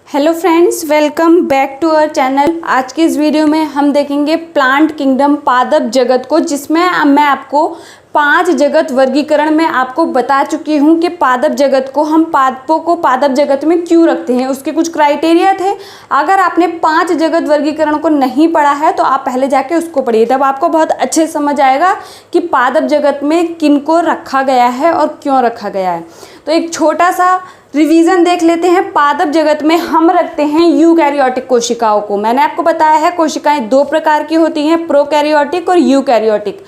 Hello friends, welcome back to our channel. आज की इस वीडियो में हम देखेंगे प्लांट किंगडम पादप जगत को, जिसमें मैं आपको 5 जगत वर्गीकरण में आपको बता चुकी हूँ कि पादप जगत को हम पादपों को पादप जगत में क्यों रखते हैं। उसके कुछ क्राइटेरिया थे। अगर आपने 5 जगत वर्गीकरण को नहीं पढ़ा है तो आप पहले जाके उसको पढ़िए, तब आपको बहुत अच्छे से समझ आएगा कि पादप जगत में किनको रखा गया है और क्यों रखा गया है। तो एक छोटा सा रिवीजन देख लेते हैं। पादप जगत में हम रखते हैं यूकैरियोटिक कोशिकाओं को। मैंने आपको बताया है कोशिकाएं 2 प्रकार की होती हैं, प्रोकैरियोटिक और यूकैरियोटिक।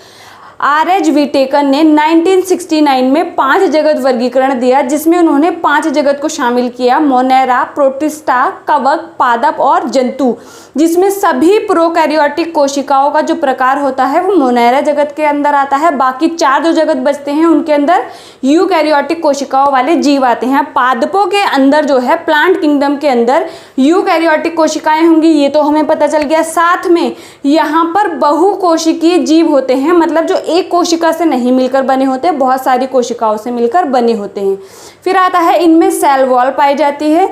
R.H. व्हिटेकर ने 1969 में 5 जगत वर्गीकरण दिया, जिसमें उन्होंने 5 जगत को शामिल किया: मोनेरा, प्रोटिस्टा, कवक, पादप और जंतु। जिसमें सभी प्रोकैरियोटिक कोशिकाओं का जो प्रकार होता है वो मोनेरा जगत के अंदर आता है। बाकी 4 जो जगत बचते हैं उनके अंदर यूकैरियोटिक कोशिकाओं वाले जीव आते हैं। पादपों के अंदर जो है, प्लांट किंगडम के अंदर यूकैरियोटिक कोशिकाएं होंगी, ये तो हमें पता चल गया। साथ में यहाँ पर बहुकोशिकीय जीव होते हैं, मतलब जो एक कोशिका से नहीं मिलकर बने होते, बहुत सारी कोशिकाओं से मिलकर बने होते हैं। फिर आता है इनमें सेल वॉल पाई जाती है।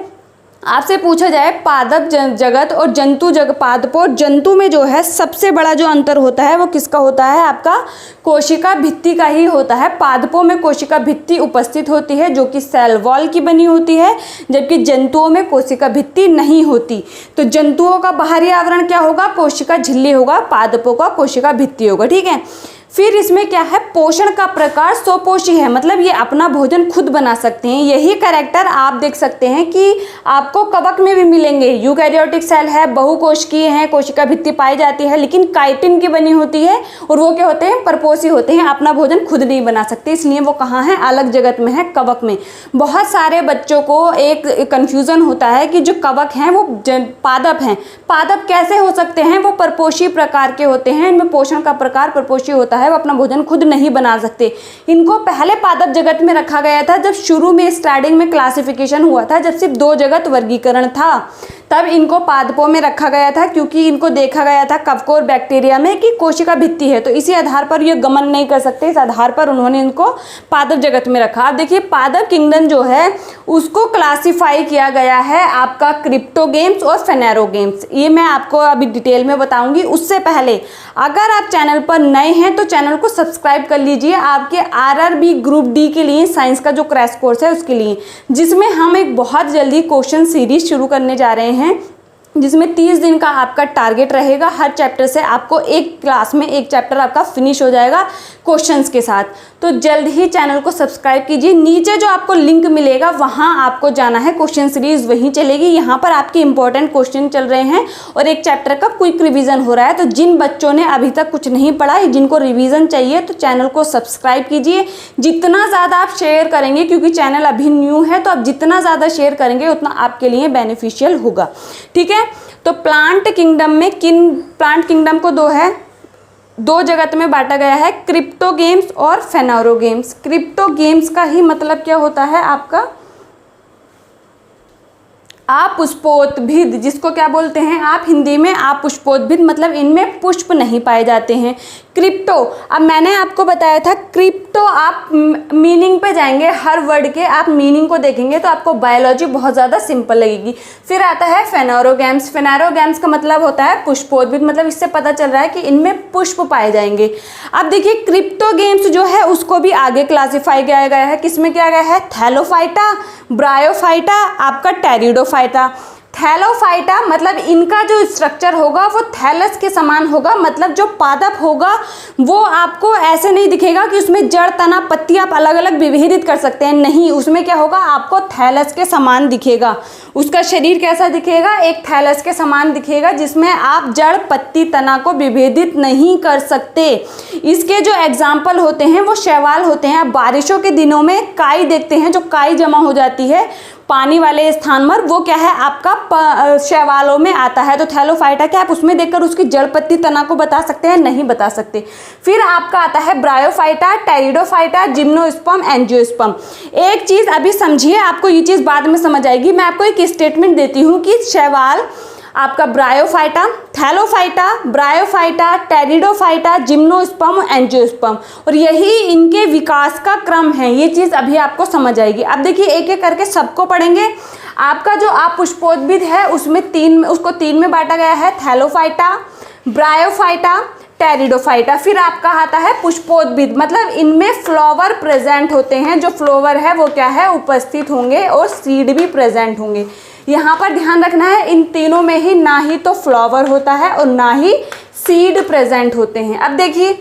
आपसे पूछा जाए पादप जगत और जंतु पादपों और जंतु में जो है सबसे बड़ा जो अंतर होता है वो किसका होता है? आपका कोशिका भित्ति का ही होता है। पादपों में कोशिका भित्ति उपस्थित होती है जो कि सेल वॉल की बनी होती है, जबकि जंतुओं में कोशिका भित्ति नहीं होती। तो जंतुओं का बाहरी आवरण क्या होगा? कोशिका झिल्ली होगा। पादपों का कोशिका भित्ति होगा। ठीक है। फिर इसमें क्या है? पोषण का प्रकार स्वपोषी है, मतलब ये अपना भोजन खुद बना सकते हैं। यही कैरेक्टर आप देख सकते हैं कि आपको कवक में भी मिलेंगे। यूकैरियोटिक सेल है, बहुकोशिकीय है, कोशिका भित्ति पाई जाती है, लेकिन काइटिन की बनी होती है और वो क्या होते हैं? परपोषी होते हैं, अपना भोजन खुद नहीं बना सकते, इसलिए वो कहाँ है? अलग जगत में है, कवक में। बहुत सारे बच्चों को एक कन्फ्यूजन होता है कि जो कवक हैं वो पादप हैं। पादप कैसे हो सकते हैं? वो परपोषी प्रकार के होते हैं, इनमें पोषण का प्रकार परपोषी होता है, वो अपना भोजन खुद नहीं बना सकते। इनको पहले पादप जगत में रखा गया था जब शुरू में स्टार्टिंग में क्लासिफिकेशन हुआ था, जब सिर्फ 2 जगत वर्गीकरण था, तब इनको पादपों में रखा गया था, क्योंकि इनको देखा गया था कवकों और बैक्टीरिया में कि कोशिका भित्ति है, तो इसी आधार पर ये गमन नहीं कर सकते। इस आधार पर उन्होंने इनको पादप जगत में रखा। अब देखिए, पादप किंगडम जो है उसको क्लासिफाई किया गया है आपका क्रिप्टोगेम्स और फेनेरोगेम्स। ये मैं आपको अभी डिटेल में बताऊंगी। उससे पहले अगर आप चैनल पर नए हैं तो चैनल को सब्सक्राइब कर लीजिए, आपके RRB ग्रुप डी के लिए, साइंस का जो क्रैश कोर्स है उसके लिए, जिसमें हम एक बहुत जल्दी क्वेश्चन सीरीज शुरू करने जा रहे हैं, जिसमें 30 दिन का आपका टारगेट रहेगा। हर चैप्टर से आपको एक क्लास में एक चैप्टर आपका फिनिश हो जाएगा क्वेश्चंस के साथ। तो जल्द ही चैनल को सब्सक्राइब कीजिए। नीचे जो आपको लिंक मिलेगा वहां आपको जाना है, क्वेश्चन सीरीज वहीं चलेगी। यहाँ पर आपके इंपॉर्टेंट क्वेश्चन चल रहे हैं और एक चैप्टर का क्विक रिवीजन हो रहा है। तो जिन बच्चों ने अभी तक कुछ नहीं पढ़ा, जिनको रिवीजन चाहिए, तो चैनल को सब्सक्राइब कीजिए। जितना ज़्यादा आप शेयर करेंगे, क्योंकि चैनल अभी न्यू है, तो आप जितना ज़्यादा शेयर करेंगे उतना आपके लिए बेनिफिशियल होगा। ठीक है। तो प्लांट किंगडम में प्लांट किंगडम को 2 जगत में बांटा गया है, क्रिप्टोगेम्स और फेनेरोगेम्स। क्रिप्टोगेम्स का ही मतलब क्या होता है? आपका अपुष्पोद्भिद, जिसको क्या बोलते हैं आप हिंदी में? अपुष्पोद्भिद, मतलब इनमें पुष्प नहीं पाए जाते हैं। क्रिप्टो, अब मैंने आपको बताया था क्रिप्टो, आप मीनिंग पे जाएंगे, हर वर्ड के आप मीनिंग को देखेंगे तो आपको बायोलॉजी बहुत ज़्यादा सिंपल लगेगी। फिर आता है फेनेरोगेम्स। फेनेरोगेम्स का मतलब होता है पुष्पोद्भिद, मतलब इससे पता चल रहा है कि इनमें पुष्प पाए जाएंगे। अब देखिए, क्रिप्टोगेम्स जो है उसको भी आगे क्लासीफाई किया गया है। किसमें किया गया है? थैलोफाइटा, ब्रायोफाइटा, आपका टेरिडोफाइटा। थैलोफाइटा मतलब इनका जो स्ट्रक्चर होगा वो थैलस के समान होगा, मतलब जो पादप होगा वो आपको ऐसे नहीं दिखेगा कि उसमें जड़, तना, पत्ती आप अलग अलग विभेदित कर सकते हैं। नहीं, उसमें क्या होगा? आपको थैलस के समान दिखेगा। उसका शरीर कैसा दिखेगा? एक थैलस के समान दिखेगा, जिसमें आप जड़, पत्ती, तना को विभेदित नहीं कर सकते। इसके जो एग्जाम्पल होते हैं वो शैवाल होते हैं। आप बारिशों के दिनों में काई देखते हैं, जो काई जमा हो जाती है पानी वाले स्थान पर, वो क्या है? आपका शैवालों में आता है। तो थैलोफाइटा क्या आप उसमें देखकर उसकी जड़, पत्ती, तना को बता सकते हैं? नहीं बता सकते। फिर आपका आता है ब्रायोफाइटा, टेरिडोफाइटा, जिम्नोस्पर्म, एंजियोस्पर्म। एक चीज़ अभी समझिए, आपको ये चीज़ बाद में समझ आएगी। मैं आपको एक स्टेटमेंट देती हूँ कि शैवाल आपका bryophyta, Thallophyta, bryophyta, pteridophyta, gymnosperm, angiosperm, और यही इनके विकास का क्रम है। ये चीज़ अभी आपको समझ आएगी। अब देखिए एक एक करके सबको पढ़ेंगे। आपका जो आप पुष्पोद्भिद है उसमें उसको तीन में बांटा गया है, थैलोफाइटा, ब्रायोफाइटा, टेरिडोफाइटा। फिर आपका आता है पुष्पोद्भिद, मतलब इनमें फ्लावर प्रेजेंट होते हैं। जो फ्लावर है वो क्या है, उपस्थित होंगे, और सीड भी प्रेजेंट होंगे। यहाँ पर ध्यान रखना है, इन तीनों में ही ना ही तो फ्लावर होता है और ना ही सीड प्रेजेंट होते हैं। अब देखिए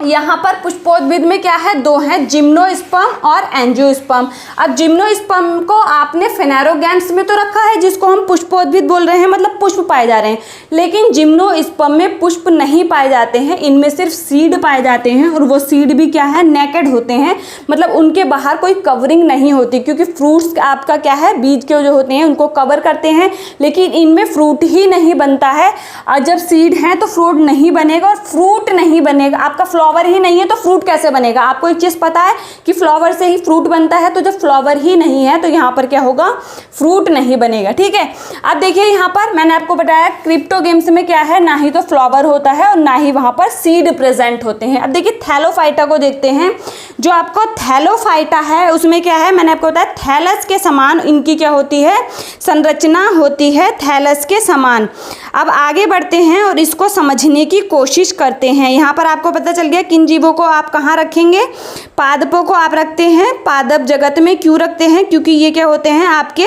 यहाँ पर पुष्पोद्भिद में क्या है, दो हैं, जिम्नोस्पर्म और एंजियोस्पर्म। अब जिम्नोस्पर्म को आपने फेनेरोगैम्स में तो रखा है, जिसको हम पुष्पोद्भिद बोल रहे हैं, मतलब पुष्प पाए जा रहे हैं, लेकिन जिम्नोस्पर्म में पुष्प नहीं पाए जाते हैं। इनमें सिर्फ सीड पाए जाते हैं, और वो सीड भी क्या है, नेकेड होते हैं, मतलब उनके बाहर कोई कवरिंग नहीं होती, क्योंकि फ्रूट्स आपका क्या है, बीज के जो होते हैं उनको कवर करते हैं, लेकिन इनमें फ्रूट ही नहीं बनता है। और जब सीड है तो फ्रूट नहीं बनेगा, और फ्रूट नहीं बनेगा, आपका फ्लावर ही नहीं है तो फ्रूट कैसे बनेगा। आपको एक चीज़ पता है कि फ्लावर से ही फ्रूट बनता है, तो जब फ्लावर ही नहीं है तो यहाँ पर क्या होगा, फ्रूट नहीं बनेगा। ठीक है, अब देखिए यहाँ पर मैंने आपको बताया क्रिप्टोगेम्स में क्या है, ना ही तो फ्लावर होता है और ना ही वहाँ पर सीड प्रेजेंट होते हैं। अब देखिए थैलोफाइटा को देखते हैं। जो आपको थैलोफाइटा है उसमें क्या है, मैंने आपको बताया थैलस के समान इनकी क्या होती है, संरचना होती है, थैलस के समान। अब आगे बढ़ते हैं और इसको समझने की कोशिश करते हैं। यहाँ पर आपको पता चल गया किन जीवों को आप कहाँ रखेंगे, पादपों को आप रखते हैं पादप जगत में। क्यों रखते हैं, क्योंकि ये क्या होते हैं, आपके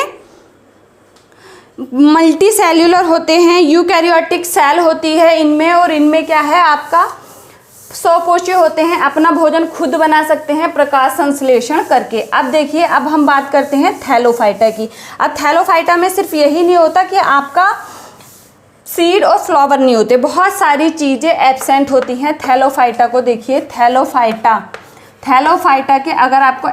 मल्टी सेल्यूलर होते हैं, यूकैरियोटिक सेल होती है इनमें, और इनमें क्या है, आपका स्वपोषी होते हैं, अपना भोजन खुद बना सकते हैं प्रकाश संश्लेषण करके। अब देखिए, अब हम बात करते हैं थैलोफाइटा की। अब थैलोफाइटा में सिर्फ यही नहीं होता कि आपका सीड और फ्लावर नहीं होते, बहुत सारी चीज़ें एब्सेंट होती हैं थैलोफाइटा को। देखिए थैलोफाइटा के अगर आपको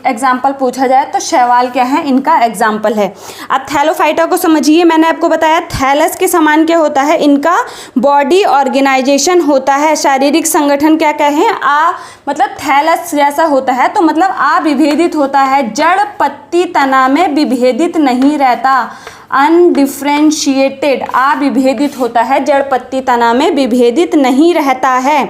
एग्जाम्पल पूछा जाए तो शैवाल क्या है, इनका एग्जाम्पल है। अब थैलोफाइटा को समझिए, मैंने आपको बताया थैलस के समान क्या होता है, इनका बॉडी ऑर्गेनाइजेशन होता है, शारीरिक संगठन क्या कहें, मतलब थैलस जैसा होता है, तो मतलब अविभेदित होता है, जड़ पत्ती तना में विभेदित नहीं रहता, अनडिफ्रेंशिएटेड, अविभेदित होता है, जड़ पत्ती तना में विभेदित नहीं रहता है।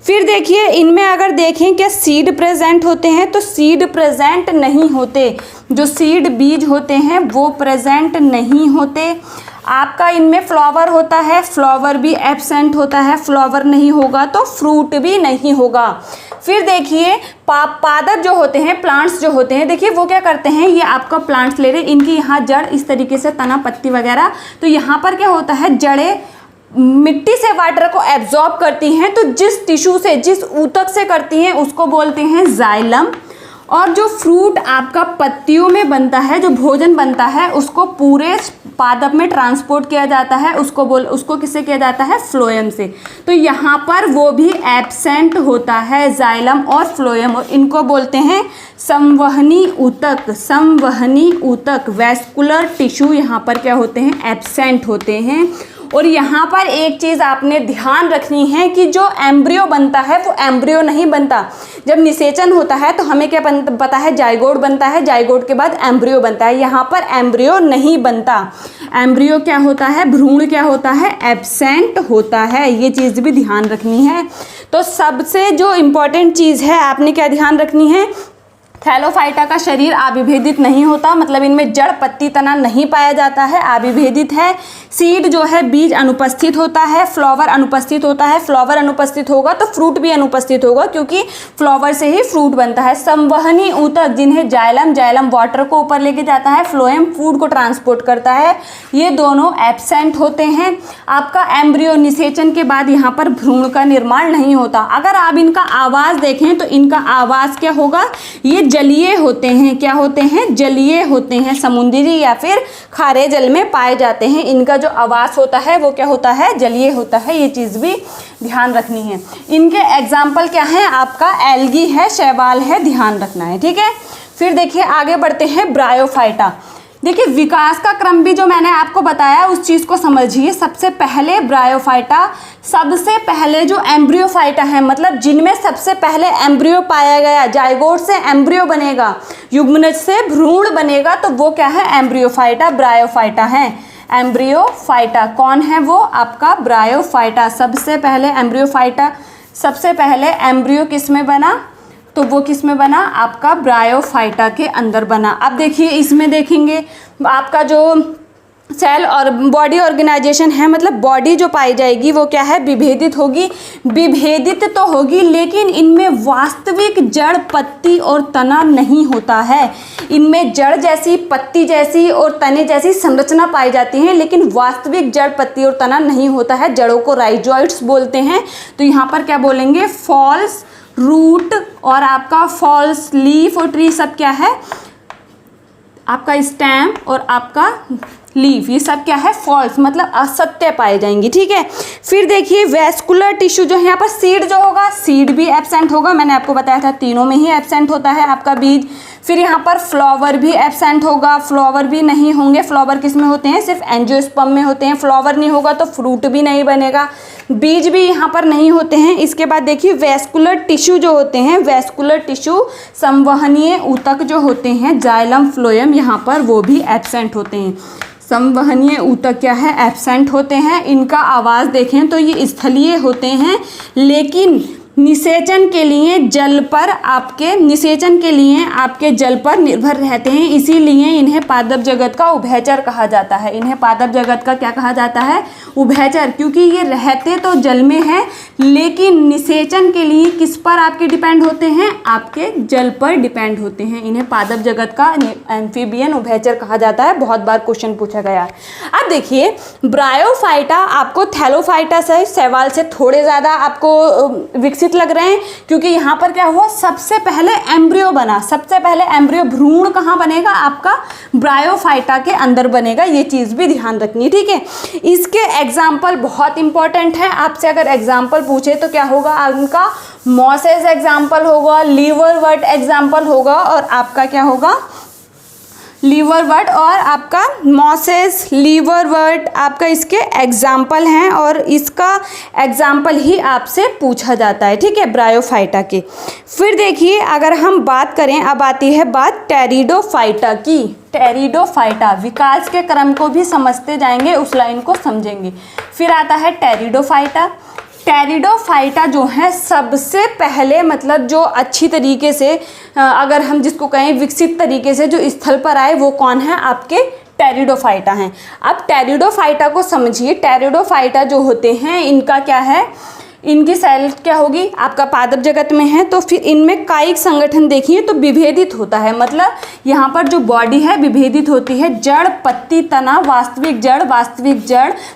फिर देखिए इनमें अगर देखें क्या सीड प्रेजेंट होते हैं, तो सीड प्रेजेंट नहीं होते, जो सीड बीज होते हैं वो प्रेजेंट नहीं होते। आपका इनमें फ्लावर होता है, फ्लावर भी एब्सेंट होता है, फ्लावर नहीं होगा तो फ्रूट भी नहीं होगा। फिर देखिए पादप जो होते हैं, प्लांट्स जो होते हैं, देखिए वो क्या करते हैं, ये आपका प्लांट्स ले रहे हैं, इनकी यहाँ जड़ इस तरीके से तना पत्ती वगैरह, तो यहाँ पर क्या होता है, जड़ें मिट्टी से वाटर को एब्जॉर्ब करती हैं, तो जिस टिश्यू से, जिस ऊतक से करती हैं उसको बोलते हैं जाइलम। और जो फ्रूट आपका पत्तियों में बनता है, जो भोजन बनता है, उसको पूरे पादप में ट्रांसपोर्ट किया जाता है, उसको किससे किया जाता है, फ्लोएम से। तो यहाँ पर वो भी एब्सेंट होता है, जाइलम और फ्लोएम, और इनको बोलते हैं संवहनी ऊतक। संवहनी ऊतक, वैस्कुलर टिश्यू यहाँ पर क्या होते हैं, एब्सेंट होते हैं। और यहाँ पर एक चीज़ आपने ध्यान रखनी है कि जो एम्ब्रियो बनता है वो एम्ब्रियो नहीं बनता। जब निषेचन होता है तो हमें क्या पता है, जाइगोट बनता है, जाइगोट के बाद एम्ब्रियो बनता है। यहाँ पर एम्ब्रियो नहीं बनता, एम्ब्रियो क्या होता है, भ्रूण क्या होता है, एब्सेंट होता है। ये चीज़ भी ध्यान रखनी है। तो सबसे जो इम्पोर्टेंट चीज़ है आपने क्या ध्यान रखनी है, थैलोफाइटा का शरीर अविभेदित नहीं होता, मतलब इनमें जड़ पत्ती तना नहीं पाया जाता है, अविभेदित है। सीड जो है, बीज अनुपस्थित होता है, फ्लावर अनुपस्थित होता है, फ्लावर अनुपस्थित होगा तो फ्रूट भी अनुपस्थित होगा, क्योंकि फ्लावर से ही फ्रूट बनता है। संवहनी ऊतक, जिन्हें जाइलम वाटर को ऊपर लेके जाता है, फ्लोएम फूड को ट्रांसपोर्ट करता है, ये दोनों एब्सेंट होते हैं। आपका एम्ब्रियो निषेचन के बाद यहाँ पर भ्रूण का निर्माण नहीं होता। अगर आप इनका आवास देखें तो इनका आवास क्या होगा, ये जलीय होते हैं। क्या होते हैं, जलीय होते हैं, समुद्री या फिर खारे जल में पाए जाते हैं। इनका जो आवास होता है वो क्या होता है, जलीय होता है। ये चीज़ भी ध्यान रखनी है। इनके एग्जाम्पल क्या है, आपका एल्गी है, शैवाल है, ध्यान रखना है, ठीक है। फिर देखिए आगे बढ़ते हैं, ब्रायोफाइटा। देखिए विकास का क्रम भी जो मैंने आपको बताया उस चीज़ को समझिए। सबसे पहले ब्रायोफाइटा, सबसे पहले जो एम्ब्रियोफाइटा है, मतलब जिनमें सबसे पहले एम्ब्रियो पाया गया, जाइगोट से एम्ब्रियो बनेगा, युग्मनज से भ्रूण बनेगा, तो वो क्या है, एम्ब्रियोफाइटा, ब्रायोफाइटा है। एम्ब्रियोफाइटा। कौन है वो? आपका ब्रायोफाइटा। सबसे पहले एम्ब्रियोफाइटा, सबसे पहले एम्ब्रियो किस में बना? तो वो किस में बना? आपका ब्रायोफाइटा के अंदर बना। अब देखिए इसमें देखेंगे आपका जो सेल और बॉडी ऑर्गेनाइजेशन है, मतलब बॉडी जो पाई जाएगी वो क्या है? विभेदित होगी। विभेदित तो होगी लेकिन इनमें वास्तविक जड़, पत्ती और तना नहीं होता है। इनमें जड़ जैसी, पत्ती जैसी और तने जैसी संरचना पाई जाती है लेकिन वास्तविक जड़, पत्ती और तना नहीं होता है। जड़ों को राइजोइड्स बोलते हैं। तो यहाँ पर क्या बोलेंगे? फॉल्स रूट और आपका फॉल्स लीफ और ट्री सब क्या है? आपका स्टेम और आपका लीफ, ये सब क्या है? फॉल्स, मतलब असत्य पाए जाएंगे। ठीक है, फिर देखिए वेस्कुलर टिश्यू जो है, यहाँ पर सीड जो होगा, सीड भी एब्सेंट होगा। मैंने आपको बताया था तीनों में ही एब्सेंट होता है आपका बीज। फिर यहाँ पर फ्लावर भी एब्सेंट होगा, फ्लावर भी नहीं होंगे। फ्लावर किस में होते हैं? सिर्फ एंजियोस्पर्म में होते हैं। फ्लावर नहीं होगा तो फ्रूट भी नहीं बनेगा। बीज भी यहाँ पर नहीं होते हैं। इसके बाद देखिए वेस्कुलर टिश्यू जो होते हैं, वेस्कुलर टिश्यू संवहनीय ऊतक जो होते हैं, जाइलम फ्लोएम, यहाँ पर वो भी एब्सेंट होते हैं। संवहनीय ऊतक क्या है? एब्सेंट होते हैं। इनका आवास देखें तो ये स्थलीय होते हैं लेकिन निषेचन के लिए जल पर आपके जल पर निर्भर रहते हैं, इसीलिए इन्हें पादप जगत का उभयचर कहा जाता है। इन्हें पादप जगत का क्या कहा जाता है? उभयचर, क्योंकि ये रहते तो जल में हैं लेकिन निषेचन के लिए किस पर आपके डिपेंड होते हैं? आपके जल पर डिपेंड होते हैं। इन्हें पादप जगत का एम्फीबियन उभयचर कहा जाता है। बहुत बार क्वेश्चन पूछा गया है। अब देखिए ब्रायोफाइटा आपको थैलोफाइटा से, शैवाल से थोड़े ज़्यादा आपको विकसित लग रहे हैं क्योंकि यहाँ पर क्या हुआ? सबसे पहले एम्ब्रियो बना। सबसे पहले एम्ब्रियो, भ्रूण कहाँ बनेगा? आपका ब्रायोफाइटा के अंदर बनेगा। ये चीज़ भी ध्यान रखनी है। ठीक है, इसके एग्जाम्पल बहुत इंपॉर्टेंट है। आपसे अगर एग्जाम्पल पूछे तो क्या होगा? उनका मॉसेस एग्जाम्पल होगा, लीवरवर्ट एग्जाम्पल होगा और आपका क्या होगा? लीवरवर्ट और आपका मॉसेस, लीवरवर्ट आपका इसके एग्जाम्पल हैं और इसका एग्जाम्पल ही आपसे पूछा जाता है। ठीक है, ब्रायोफाइटा के। फिर देखिए अगर हम बात करें, अब आती है बात टेरिडोफाइटा की। टेरिडोफाइटा, विकास के क्रम को भी समझते जाएंगे, उस लाइन को समझेंगे। फिर आता है टेरिडोफाइटा। टेरिडोफाइटा जो है सबसे पहले, मतलब जो अच्छी तरीके से अगर हम जिसको कहें विकसित तरीके से जो स्थल पर आए, वो कौन है? आपके टेरिडोफाइटा हैं। अब टेरिडोफाइटा को समझिए। टेरिडोफाइटा जो होते हैं इनका क्या है? इनकी सेल क्या होगी? आपका पादप जगत में है। तो फिर इनमें कायिक संगठन देखिए तो विभेदित होता है, मतलब यहाँ पर जो बॉडी है विभेदित होती है। जड़, पत्ती, तना, वास्तविक जड़,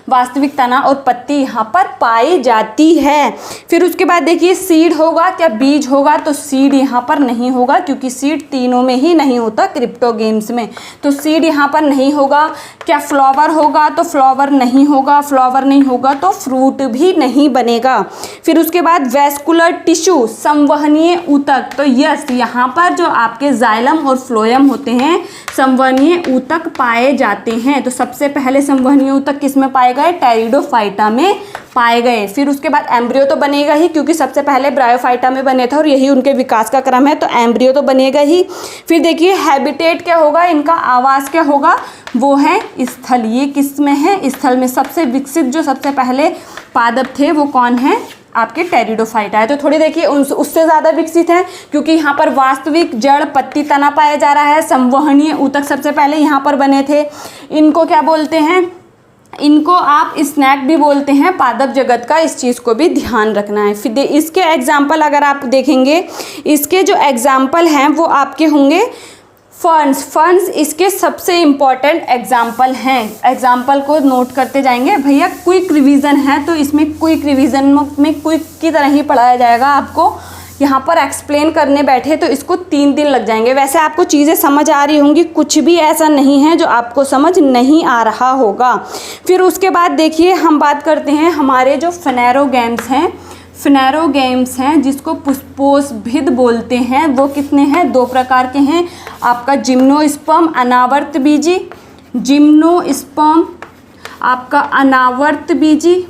वास्तविक तना और पत्ती यहाँ पर पाई जाती है। फिर उसके बाद देखिए सीड होगा, क्या बीज होगा? तो सीड यहाँ पर नहीं होगा क्योंकि सीड तीनों में ही नहीं होता क्रिप्टोगेम्स में, तो सीड यहाँ पर नहीं होगा। क्या फ्लावर होगा? तो फ्लावर नहीं होगा। फ्लावर नहीं होगा तो फ्रूट भी नहीं बनेगा। फिर उसके बाद वेस्कुलर टिश्यू, संवहनीय ऊतक, तो यस यहाँ पर जो आपके जाइलम और फ्लोएम होते हैं संवहनीय ऊतक पाए जाते हैं। तो सबसे पहले संवहनीय ऊतक किस में पाए गए? टेरिडोफाइटा में पाए गए। फिर उसके बाद एम्ब्रियो तो बनेगा ही क्योंकि सबसे पहले ब्रायोफाइटा में बने थे और यही उनके विकास का क्रम है, तो एम्ब्रियो तो बनेगा ही। फिर देखिए हैबिटेट क्या होगा? इनका आवास क्या होगा? वो है स्थल। ये किस में है? स्थल में। सबसे विकसित जो सबसे पहले पादप थे वो कौन है? आपके टेरिडोफाइटा है। तो थोड़ी देखिए उससे ज़्यादा विकसित है क्योंकि यहाँ पर वास्तविक जड़, पत्ती, तना पाया जा रहा है। संवहनीय ऊतक सबसे पहले यहाँ पर बने थे। इनको क्या बोलते हैं? इनको आप स्नैक भी बोलते हैं पादप जगत का, इस चीज़ को भी ध्यान रखना है। फिर इसके एग्जाम्पल अगर आप देखेंगे, इसके जो एग्जाम्पल हैं वो आपके होंगे फर्न्स इसके सबसे इम्पॉर्टेंट एग्जाम्पल हैं। एग्जाम्पल को नोट करते जाएंगे। भैया क्विक रिवीजन है तो इसमें क्विक रिवीजन में क्विक की तरह ही पढ़ाया जाएगा। आपको यहाँ पर एक्सप्लेन करने बैठे तो इसको 3 दिन लग जाएंगे। वैसे आपको चीज़ें समझ आ रही होंगी, कुछ भी ऐसा नहीं है जो आपको समझ नहीं आ रहा होगा। फिर उसके बाद देखिए हम बात करते हैं हमारे जो फेनेरोगेम्स हैं। फेनेरोगेम्स हैं जिसको पुष्पोषभिद बोलते हैं, वो कितने हैं? 2 प्रकार के हैं। आपका जिम्नोस्पर्म, अनावर्त बीजी। जिम्नोस्पर्म आपका अनावर्त बीजी।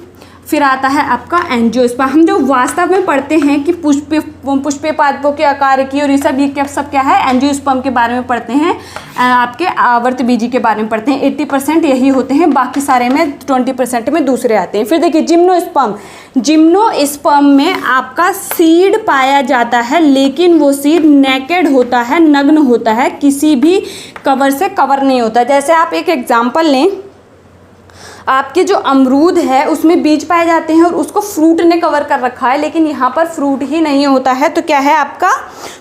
फिर आता है आपका एंजियोस्पर्म। हम जो वास्तव में पढ़ते हैं कि पुष्पीय पादपों के आकार की और ये सब क्या है, एंजियोस्पर्म के बारे में पढ़ते हैं, आपके आवर्तबीजी के बारे में पढ़ते हैं। 80% यही होते हैं, बाकी सारे में 20% में दूसरे आते हैं। फिर देखिए जिम्नोस्पर्म। जिम्नोस्पर्म में आपका सीड पाया जाता है, लेकिन वो सीड नेकेड होता है, नग्न होता है, किसी भी कवर से कवर नहीं होता। जैसे आप एक एग्जाम्पल लें, आपके जो अमरूद है उसमें बीज पाए जाते हैं और उसको फ्रूट ने कवर कर रखा है, लेकिन यहाँ पर फ्रूट ही नहीं होता है, तो क्या है आपका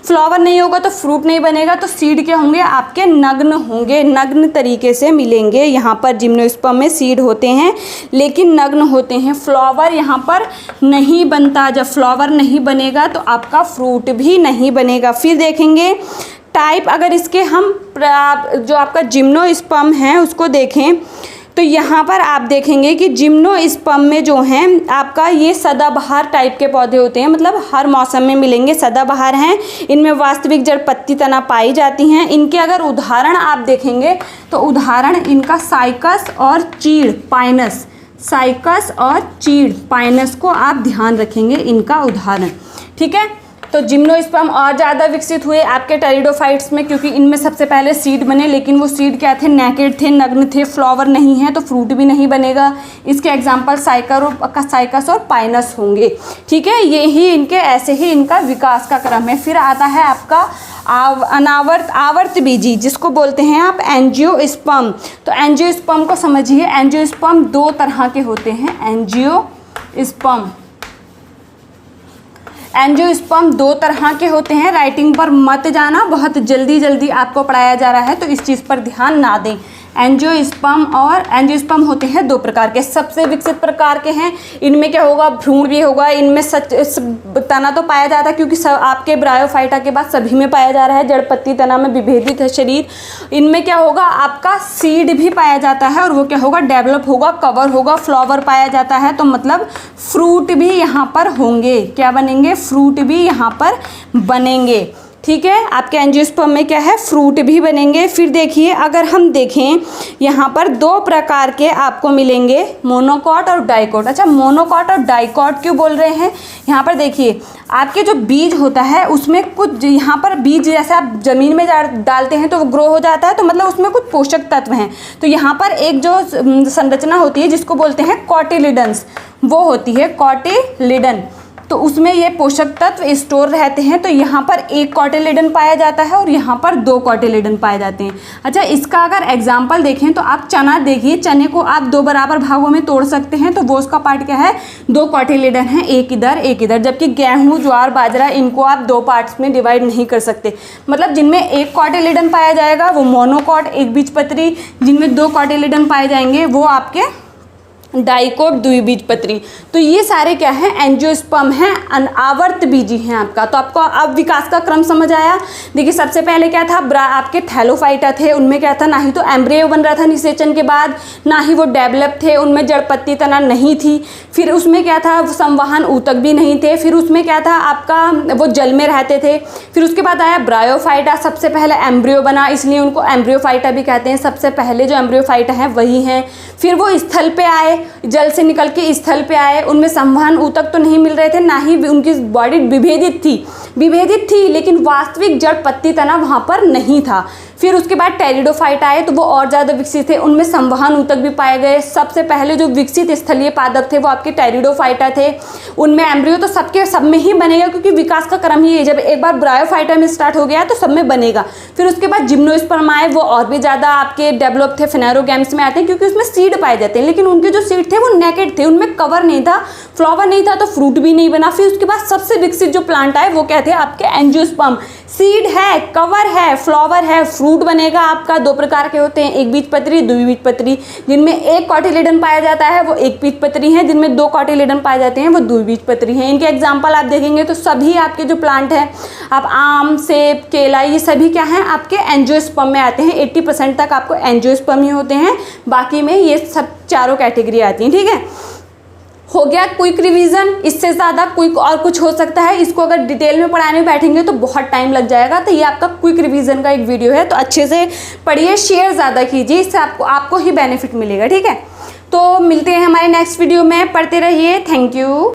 फ्लावर नहीं होगा तो फ्रूट नहीं बनेगा, तो सीड क्या होंगे आपके नग्न होंगे, नग्न तरीके से मिलेंगे। यहाँ पर जिम्नोस्पर्म में सीड होते हैं लेकिन नग्न होते हैं, फ्लावर यहाँ पर नहीं बनता। जब फ्लावर नहीं बनेगा तो आपका फ्रूट भी नहीं बनेगा। फिर देखेंगे टाइप, अगर इसके हम जो आपका जिम्नोस्पर्म है उसको देखें तो यहाँ पर आप देखेंगे कि जिम्नोस्पर्म में जो हैं आपका ये सदाबहार टाइप के पौधे होते हैं, मतलब हर मौसम में मिलेंगे, सदाबहार हैं। इनमें वास्तविक जड़ पत्ती तना पाई जाती हैं। इनके अगर उदाहरण आप देखेंगे तो उदाहरण इनका साइकस और चीड़ पाइनस, साइकस और चीड़ पाइनस को आप ध्यान रखेंगे इनका उदाहरण, ठीक है। तो जिम्नोस्पर्म और ज़्यादा विकसित हुए आपके टेरिडोफाइट्स में, क्योंकि इनमें सबसे पहले सीड बने, लेकिन वो सीड क्या थे, नेकेड थे, नग्न थे, फ्लावर नहीं है तो फ्रूट भी नहीं बनेगा। इसके एग्जाम्पल साइकस और पाइनस होंगे, ठीक है। यही इनके ऐसे ही इनका विकास का क्रम है। फिर आता है आपका आवर्तबीजी, जिसको बोलते हैं आप एंजियोस्पर्म। तो एंजियोस्पर्म को समझिए, एंजियोस्पर्म 2 तरह के होते हैं। एंजियोस्पर्म 2 तरह के होते हैं। राइटिंग पर मत जाना, बहुत जल्दी आपको पढ़ाया जा रहा है तो इस चीज़ पर ध्यान ना दें। एंजियोस्पर्म होते हैं 2 प्रकार के। सबसे विकसित प्रकार के हैं, इनमें क्या होगा, भ्रूण भी होगा, इनमें तना तो पाया जाता है, क्योंकि आपके ब्रायोफाइटा के बाद सभी में पाया जा रहा है, जड़ पत्ती तना में विभेदित है शरीर। इनमें क्या होगा, आपका सीड भी पाया जाता है और वो क्या होगा, डेवलप होगा, कवर होगा, फ्लावर पाया जाता है, तो मतलब फ्रूट भी यहाँ पर होंगे। क्या बनेंगे, फ्रूट भी यहाँ पर बनेंगे, ठीक है। आपके एंजियोस्पर्म में क्या है, फ्रूट भी बनेंगे। फिर देखिए, अगर हम देखें यहाँ पर 2 प्रकार के आपको मिलेंगे, मोनोकॉट और डाइकॉट। अच्छा, मोनोकॉट और डाइकॉट क्यों बोल रहे हैं, यहाँ पर देखिए आपके जो बीज होता है उसमें कुछ, यहाँ पर बीज जैसे आप ज़मीन में डालते हैं तो वो ग्रो हो जाता है, तो मतलब उसमें कुछ पोषक तत्व हैं। तो यहाँ पर एक जो संरचना होती है जिसको बोलते हैं कॉटिलिडन्स, वो होती है कॉटिलिडन, तो उसमें ये पोषक तत्व स्टोर रहते हैं। तो यहाँ पर एक कॉटिलिडन पाया जाता है और यहाँ पर 2 कॉटिलिडन पाए जाते हैं। अच्छा, इसका अगर एग्जाम्पल देखें तो आप चना देखिए, चने को आप 2 बराबर भागों में तोड़ सकते हैं, तो वो उसका पार्ट क्या है, 2 कॉटिलिडन है, एक इधर एक इधर। जबकि गेहूँ, ज्वार, बाजरा, इनको आप 2 पार्ट्स में डिवाइड नहीं कर सकते, मतलब जिनमें एक कॉटिलिडन पाया जाएगा वो मोनोकॉट, एक बीजपत्री, जिनमें 2 कॉटिलिडन पाए जाएंगे वो आपके डाइकोट, द्विबीजपत्री। तो ये सारे क्या है, एंजियोस्पर्म हैं, आवर्तबीजी हैं आपका। तो आपको अब विकास का क्रम समझ आया। देखिए सबसे पहले क्या था, आपके थैलोफाइटा थे, उनमें क्या था, ना ही तो एम्ब्रियो बन रहा था निषेचन के बाद, ना ही वो डेवलप थे, उनमें जड़ पत्ती तना नहीं थी। फिर उसमें क्या था, संवहन ऊतक भी नहीं थे। फिर उसमें क्या था आपका, वो जल में रहते थे। फिर उसके बाद आया ब्रायोफाइटा, सबसे पहले एम्ब्रियो बना, इसलिए उनको एम्ब्रियोफाइटा भी कहते हैं। सबसे पहले जो एम्ब्रियोफाइटा हैं वही हैं। फिर वो स्थल पे आए, जल से निकल के स्थल पे आए, उनमें संवहन ऊतक तो नहीं मिल रहे थे, ना ही उनकी बॉडी विभेदित थी, लेकिन वास्तविक जड़ पत्ती तना वहाँ पर नहीं था। फिर उसके बाद टेरिडोफाइट आए, तो वो और ज़्यादा विकसित थे, उनमें संवहन ऊतक भी पाए गए। सबसे पहले जो विकसित स्थलीय पादप थे वो आपके टेरिडोफाइटा थे, उनमें एम्ब्रियो तो सब में ही बनेगा, क्योंकि विकास का क्रम ही है, जब एक बार ब्रायोफाइटा में स्टार्ट हो गया तो सब में बनेगा। फिर उसके बाद जिम्नोस्पर्म आए, वो और भी ज़्यादा आपके डेवलप थे, फेनेरोगैम्स में आते हैं, क्योंकि उसमें सीड पाए जाते हैं, लेकिन उनके जो सीड थे वो नेकेड थे, उनमें कवर नहीं था, फ्लावर नहीं था, तो फ्रूट भी नहीं बना। फिर उसके बाद सबसे विकसित जो प्लांट आए वो क्या थे, आपके एंजियोस्पर्म। सीड है, कवर है, फ्लावर है, फ्रूट बनेगा आपका। 2 प्रकार के होते हैं, एक बीजपत्री, द्विबीजपत्री। जिनमें एक कॉटिलिडन पाया जाता है वो एक बीजपत्री है, जिनमें 2 कॉटिलिडन पाए जाते हैं वो द्विबीजपत्री हैं। इनके एग्जाम्पल आप देखेंगे तो सभी आपके जो प्लांट हैं, आप आम, सेब, केला, ये सभी क्या हैं, आपके एंजियोस्पर्म में आते हैं। 80% तक आपको एंजियोस्पर्म ही होते हैं, बाकी में ये सब चारों कैटेगरी आती हैं, ठीक है। हो गया क्विक रिवीजन, इससे ज़्यादा क्विक और कुछ हो सकता है, इसको अगर डिटेल में पढ़ाने बैठेंगे तो बहुत टाइम लग जाएगा। तो ये आपका क्विक रिवीजन का एक वीडियो है, तो अच्छे से पढ़िए, शेयर ज़्यादा कीजिए, इससे आपको ही बेनिफिट मिलेगा, ठीक है। तो मिलते हैं हमारे नेक्स्ट वीडियो में, पढ़ते रहिए। Thank you.